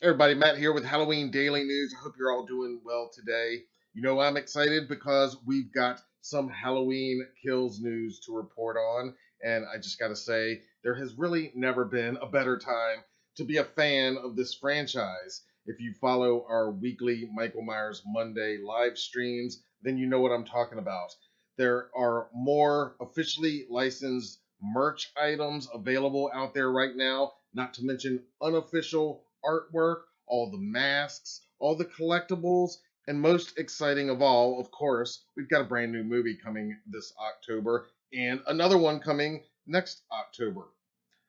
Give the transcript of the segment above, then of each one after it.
Everybody, Matt here with Halloween Daily News. I hope you're all doing well today. You know, I'm excited because we've got some Halloween Kills news to report on. And I just got to say, there has really never been a better time to be a fan of this franchise. If you follow our weekly Michael Myers Monday live streams, then you know what I'm talking about. There are more officially licensed merch items available out there right now, not to mention unofficial artwork, all the masks, all the collectibles, and most exciting of all, of course, we've got a brand new movie coming this October and another one coming next October.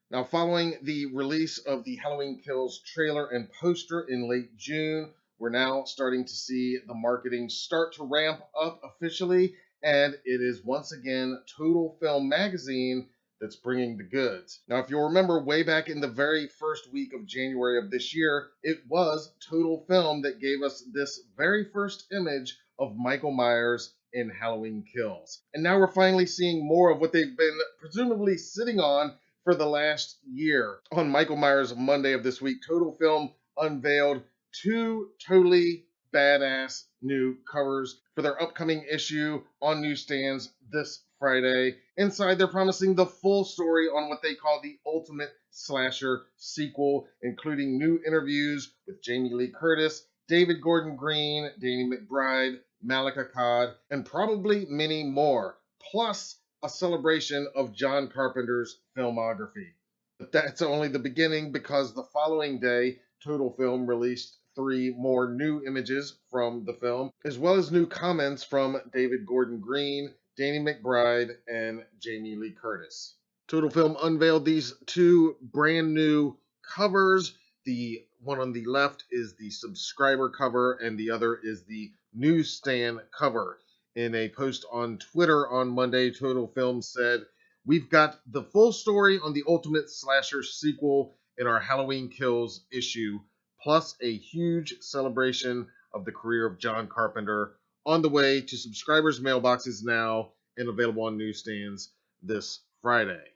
Now, following the release of the Halloween Kills trailer and poster in late June, we're now starting to see the marketing start to ramp up officially, and it is once again Total Film Magazine that's bringing the goods. Now, if you'll remember, way back in the very first week of January of this year, it was Total Film that gave us this very first image of Michael Myers in Halloween Kills. And now we're finally seeing more of what they've been presumably sitting on for the last year. On Michael Myers Monday of this week, Total Film unveiled two totally badass new covers for their upcoming issue on newsstands this Friday. Inside, they're promising the full story on what they call the ultimate slasher sequel, including new interviews with Jamie Lee Curtis, David Gordon Green, Danny McBride, Malika Akkad, and probably many more. Plus, a celebration of John Carpenter's filmography. But that's only the beginning, because the following day, Total Film released three more new images from the film, as well as new comments from David Gordon Green, Danny McBride, and Jamie Lee Curtis. Total Film unveiled these two brand new covers. The one on the left is the subscriber cover, and the other is the newsstand cover. In a post on Twitter on Monday, Total Film said, "We've got the full story on the Ultimate Slasher sequel in our Halloween Kills issue, plus a huge celebration of the career of John Carpenter on the way to subscribers' mailboxes now and available on newsstands this Friday."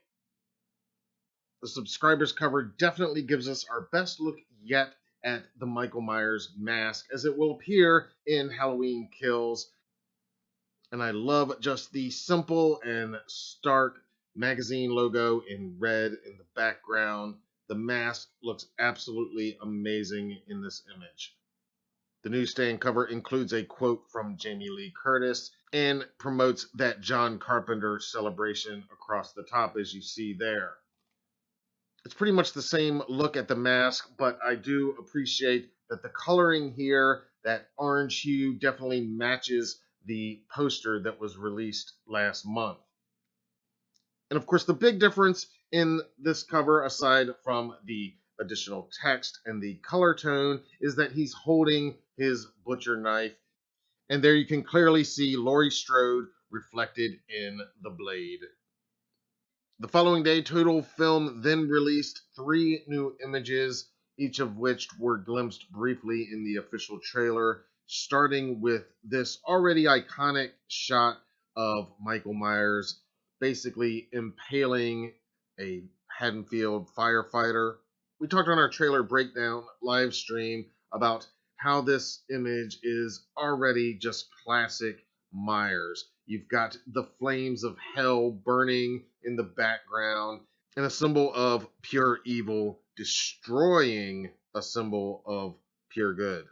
The subscribers cover definitely gives us our best look yet at the Michael Myers mask, as it will appear in Halloween Kills. And I love just the simple and stark magazine logo in red in the background. The mask looks absolutely amazing in this image. The newsstand cover includes a quote from Jamie Lee Curtis and promotes that John Carpenter celebration across the top, as you see there. It's pretty much the same look at the mask, but I do appreciate that the coloring here, that orange hue, definitely matches the poster that was released last month. And of course, the big difference in this cover, aside from the additional text and the color tone, is that he's holding his butcher knife. And there you can clearly see Laurie Strode reflected in the blade. The following day, Total Film then released three new images, each of which were glimpsed briefly in the official trailer, starting with this already iconic shot of Michael Myers basically impaling a Haddonfield firefighter. We talked on our trailer breakdown live stream about how this image is already just classic Myers. You've got the flames of hell burning in the background, and a symbol of pure evil destroying a symbol of pure good.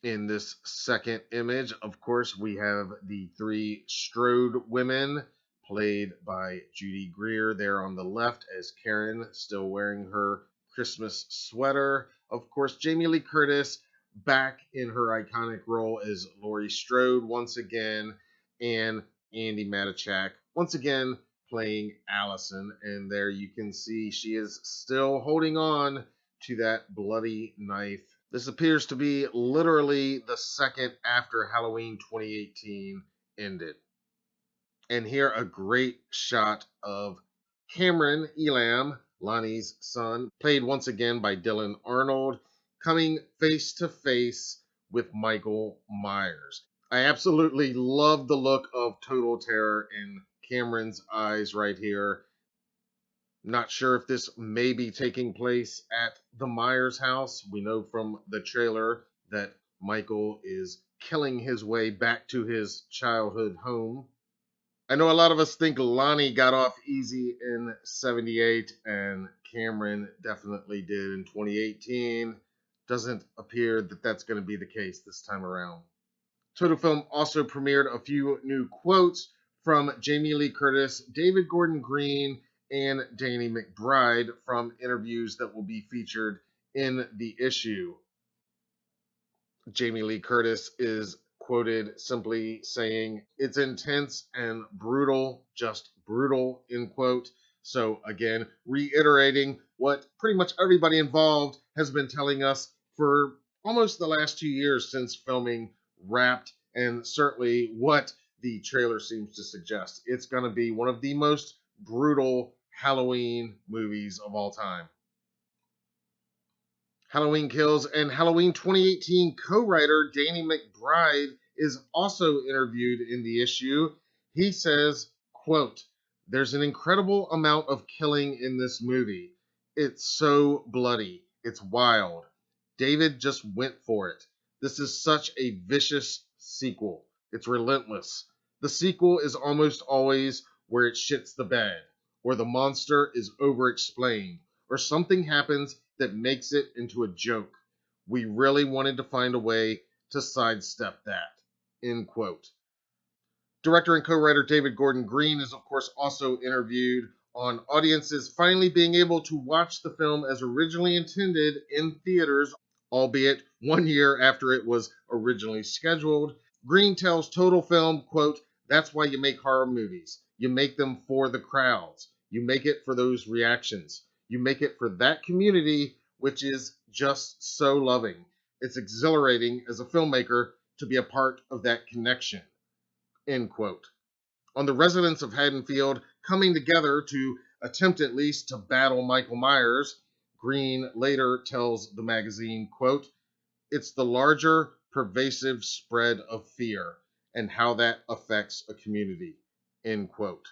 In this second image, of course, we have the three Strode women, played by Judy Greer there on the left as Karen, still wearing her Christmas sweater. Of course, Jamie Lee Curtis back in her iconic role as Laurie Strode once again, and Andy Matichak once again playing Allison. And there you can see she is still holding on to that bloody knife. This appears to be literally the second after Halloween 2018 ended. And here a great shot of Cameron Elam, Lonnie's son, played once again by Dylan Arnold, coming face to face with Michael Myers. I absolutely love the look of total terror in Cameron's eyes right here. Not sure if this may be taking place at the Myers house. We know from the trailer that Michael is killing his way back to his childhood home. I know a lot of us think Lonnie got off easy in 78, and Cameron definitely did in 2018. Doesn't appear that that's going to be the case this time around. Total Film also premiered a few new quotes from Jamie Lee Curtis, David Gordon Green, and Danny McBride from interviews that will be featured in the issue. Jamie Lee Curtis is quoted simply saying, "It's intense and brutal, just brutal," end quote. So, again, reiterating what pretty much everybody involved has been telling us for almost the last 2 years since filming Wrapped, and certainly what the trailer seems to suggest. It's going to be one of the most brutal Halloween movies of all time. Halloween Kills and Halloween 2018 co-writer Danny McBride is also interviewed in the issue. He says, quote, "There's an incredible amount of killing in this movie. It's so bloody. It's wild. David just went for it. This is such a vicious sequel. It's relentless. The sequel is almost always where it shits the bed, where the monster is over-explained, or something happens that makes it into a joke. We really wanted to find a way to sidestep that." End quote. Director and co-writer David Gordon Green is, of course, also interviewed on audiences finally being able to watch the film as originally intended in theaters, albeit 1 year after it was originally scheduled. Green tells Total Film, quote, "That's why you make horror movies. You make them for the crowds. You make it for those reactions. You make it for that community, which is just so loving. It's exhilarating as a filmmaker to be a part of that connection." End quote. On the residents of Haddonfield coming together to attempt at least to battle Michael Myers, Green later tells the magazine, quote, "It's the larger, pervasive spread of fear and how that affects a community." End quote.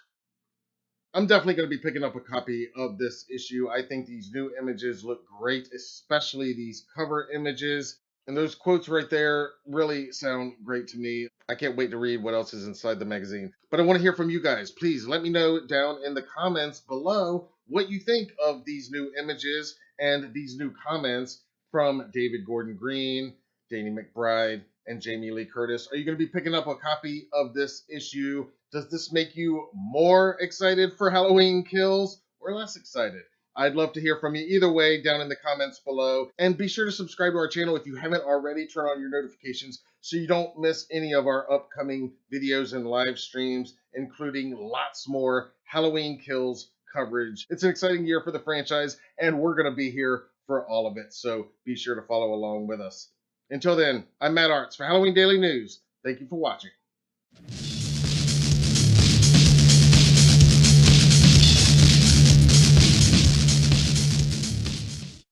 I'm definitely going to be picking up a copy of this issue. I think these new images look great, especially these cover images. And those quotes right there really sound great to me. I can't wait to read what else is inside the magazine. But I want to hear from you guys. Please let me know down in the comments below what you think of these new images and these new comments from David Gordon Green, Danny McBride, and Jamie Lee Curtis. Are you going to be picking up a copy of this issue? Does this make you more excited for Halloween Kills or less excited? I'd love to hear from you either way down in the comments below. And be sure to subscribe to our channel if you haven't already. Turn on your notifications so you don't miss any of our upcoming videos and live streams, including lots more Halloween Kills coverage. It's an exciting year for the franchise, and we're going to be here for all of it. So be sure to follow along with us. Until then, I'm Matt Arts for Halloween Daily News. Thank you for watching.